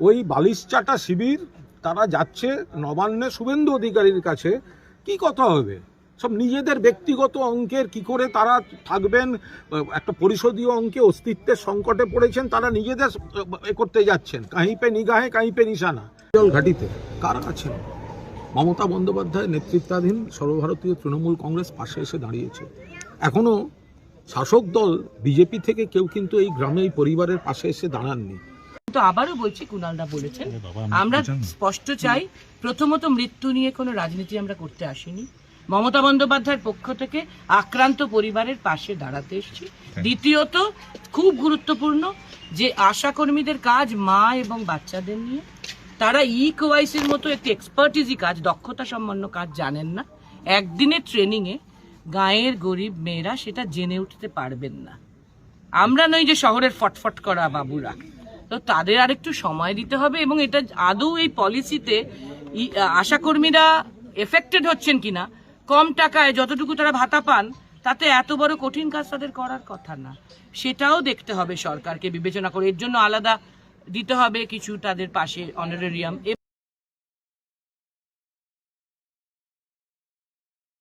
ওই বালিশচাটা শিবির তারা যাচ্ছে নবান্নে শুভেন্দু অধিকারীর কাছে। কি কথা হবে? সব নিজেদের ব্যক্তিগত অঙ্কের কি করে তারা থাকবেন, একটা পরিশোধীয় অঙ্কে অস্তিত্বের সংকটে পড়েছেন, তারা নিজেদের করতে যাচ্ছেন। কাहीं পে নিগাহে কাहीं পে নিশানা। ঘাটিতে কারা আছেন? মমতা বন্দ্যোপাধ্যায় নেতৃত্বাধীন সর্বভারতীয় তৃণমূল কংগ্রেস পাশে এসে দাঁড়িয়েছে। এখনও শাসক দল বিজেপি থেকে কেউ কিন্তু এই গ্রামে এই পরিবারের পাশে এসে দাঁড়াননি। তো আবারও বলছি, কুণালদা বলেছেন, আমরা স্পষ্ট চাই, প্রথমত মৃত্যু নিয়ে কোনো রাজনীতি আমরা করতে আসিনি। মমতা বন্দ্যোপাধ্যায়ের পক্ষ থেকে আক্রান্ত পরিবারের পাশে দাঁড়াতে এসেছি। দ্বিতীয়ত, খুব গুরুত্বপূর্ণ যে আশাকর্মীদের কাজ মা এবং বাচ্চাদের নিয়ে, তারা ইকোয়াইসির মতো একটি এক্সপার্টিজি কাজ, দক্ষতা সম্পন্ন কাজ জানেন না। একদিনের ট্রেনিংয়ে গাঁয়ের গরিব মেয়েরা সেটা জেনে উঠতে পারবেন না। আমরা নই যে শহরের ফটফট করা বাবুরা, তো তাদের আর একটু সময় দিতে হবে। এবং এটা আদৌ এই পলিসিতে আশাকর্মীরা এফেক্টেড হচ্ছেন কিনা, কম টাকায় যতটুকু তারা ভাতা পান, তাতে এত বড় কঠিন কাজ তাদের করার কথা না, সেটাও দেখতে হবে সরকারকে বিবেচনা করে। এর জন্য আলাদা দিতে হবে কিছু তাদের পাশে অনারেরিয়াম।